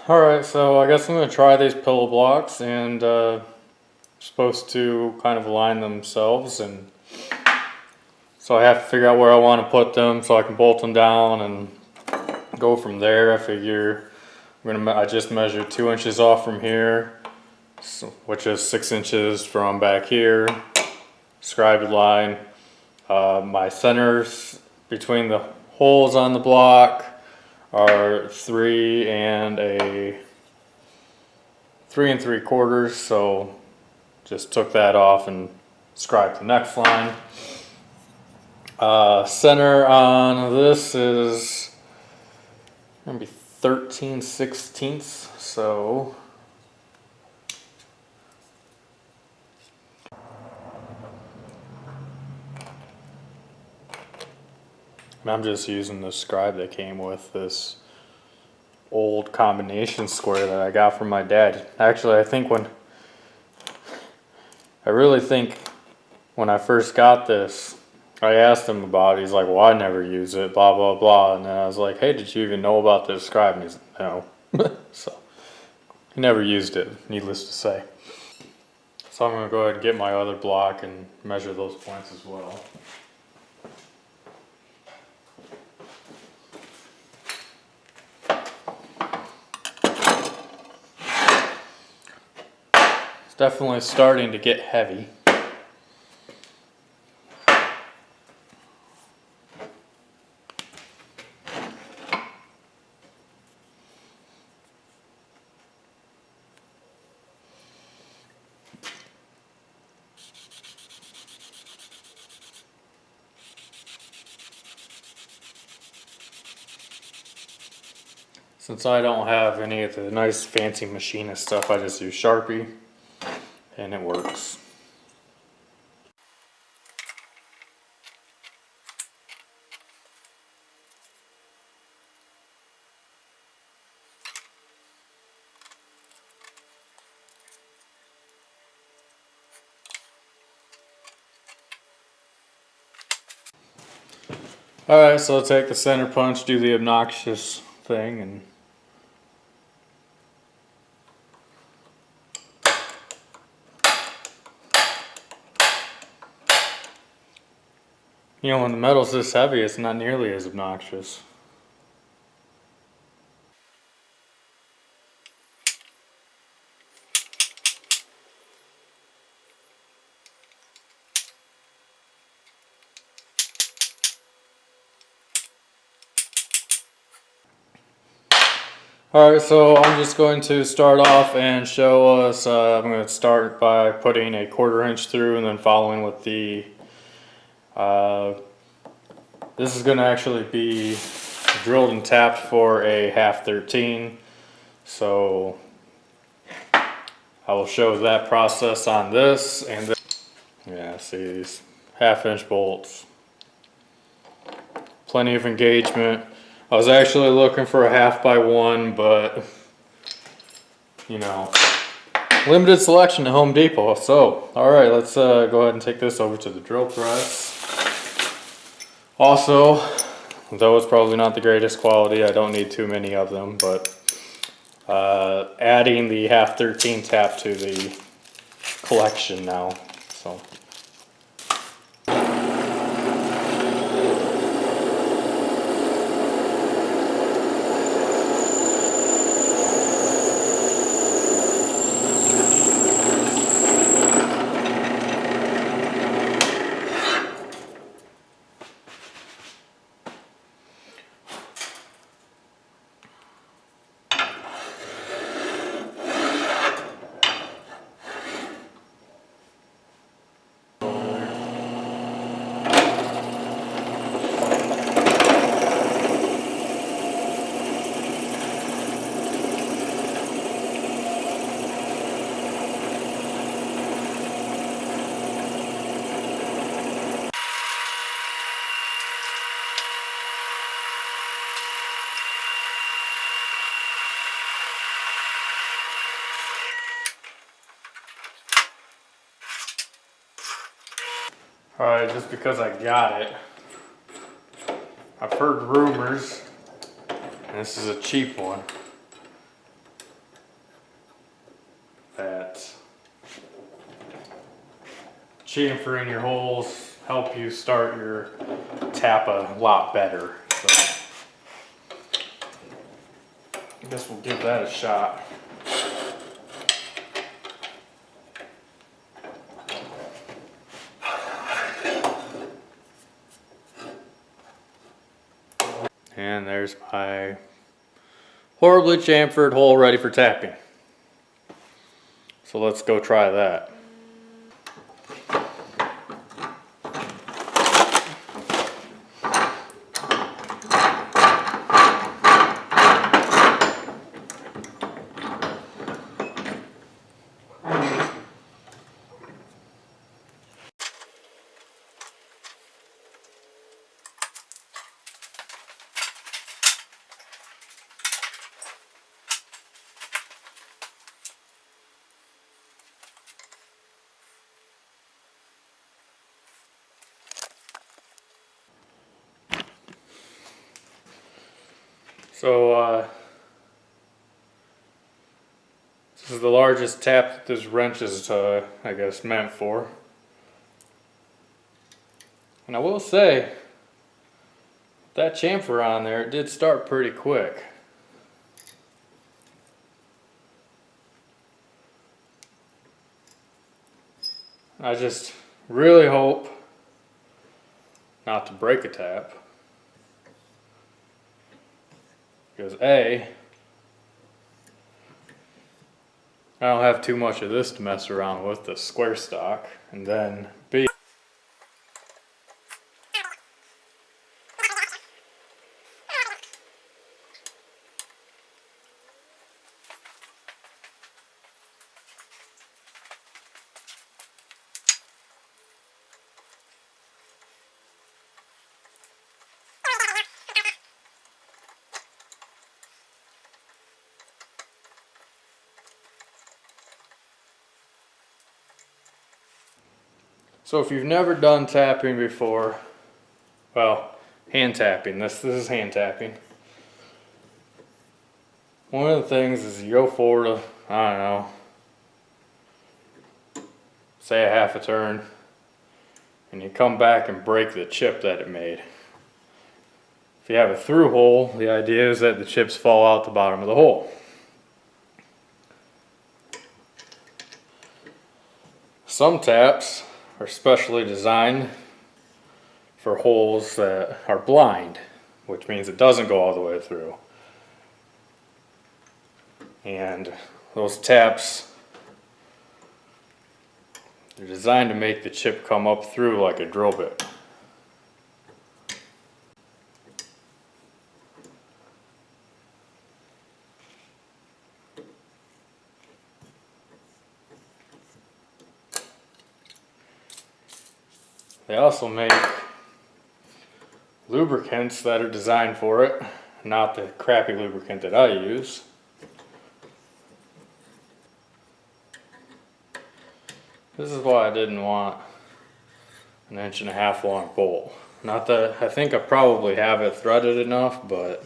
Alright, so I guess I'm going to try these pillow blocks and supposed to kind of align themselves, and so I have to figure out where I want to put them so I can bolt them down and go from there. I figure I just measured 2 inches off from here, which is 6 inches from back here, scribed line. My centers between the holes on the block are 3 and 3 3/4, so just took that off and scribed the next line. Center on this is gonna be 13/16, so I'm just using the scribe that came with this old combination square that I got from my dad. Actually, I really think when I first got this, I asked him about it. He's like, well, I never use it, blah, blah, blah. And then I was like, hey, did you even know about this scribe? And he's like, no. So he never used it, needless to say. So I'm going to go ahead and get my other block and measure those points as well. It's definitely starting to get heavy. Since I don't have any of the nice fancy machinist stuff, I just use Sharpie and it works. Alright, so I'll take the center punch, do the obnoxious thing, and you know, when the metal's this heavy, it's not nearly as obnoxious. Alright, so I'm just going to start off and show us, I'm going to start by putting a 1/4 inch through and then following with the, this is going to actually be drilled and tapped for a 1/2 13, so I will show that process on this, and then, yeah, see these 1/2 inch bolts, plenty of engagement. I was actually looking for a 1/2 by 1, but you know, limited selection at Home Depot. So, alright, let's go ahead and take this over to the drill press. Also, though it's probably not the greatest quality, I don't need too many of them, but adding the 1/2 13 tap to the collection now. So. Alright, just because I got it, I've heard rumors, and this is a cheap one, chamfering your holes help you start your tap a lot better. So I guess we'll give that a shot. And there's my horribly chamfered hole ready for tapping. So let's go try that. So this is the largest tap that this wrench is, I guess, meant for. And I will say, that chamfer on there, it did start pretty quick. I just really hope not to break a tap. Because A, I don't have too much of this to mess around with, the square stock, and then B, so if you've never done tapping before, well, hand tapping, this is hand tapping. One of the things is you go forward, I don't know, say a half a turn, and you come back and break the chip that it made. If you have a through hole, the idea is that the chips fall out the bottom of the hole. Some taps are specially designed for holes that are blind, which means it doesn't go all the way through. And those taps, they're designed to make the chip come up through like a drill bit. They also make lubricants that are designed for it, not the crappy lubricant that I use. This is why I didn't want an 1.5 inch long bolt. Not that I think I probably have it threaded enough, but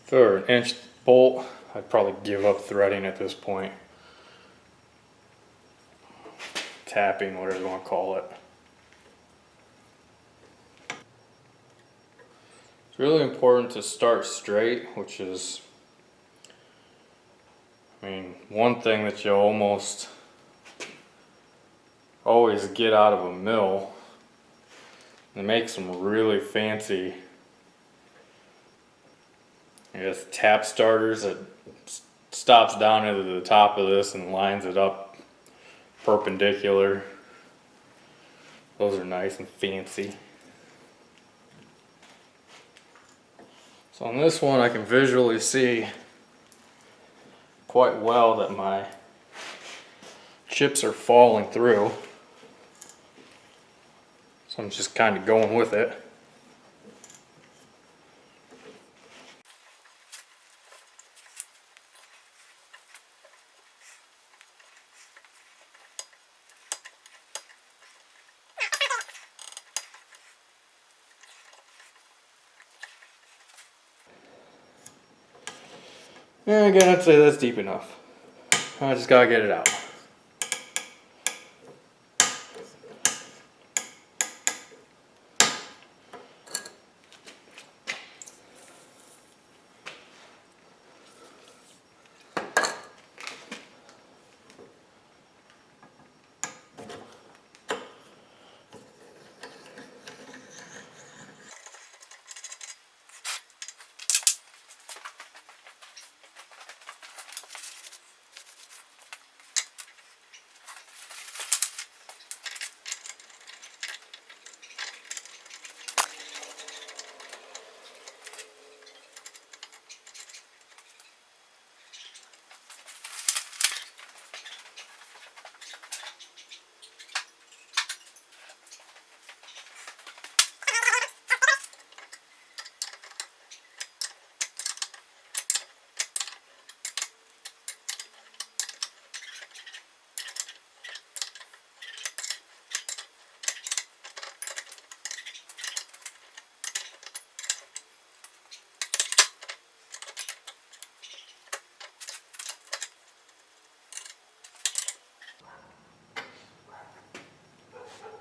if it were an inch bolt, I'd probably give up threading at this point. Tapping, whatever you want to call it. It's really important to start straight, which is, I mean, one thing that you almost always get out of a mill. They make some really fancy, I guess, tap starters that stops down into the top of this and lines it up perpendicular. Those are nice and fancy. So on this one I can visually see quite well that my chips are falling through. So I'm just kind of going with it. And again, I'd say that's deep enough. I just gotta get it out.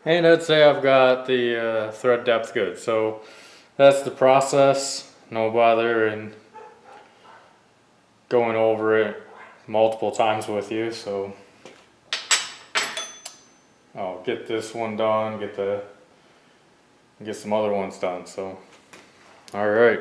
And I'd say I've got the thread depth good. So that's the process. No bother in going over it multiple times with you. So I'll get this one done, get some other ones done. So, all right.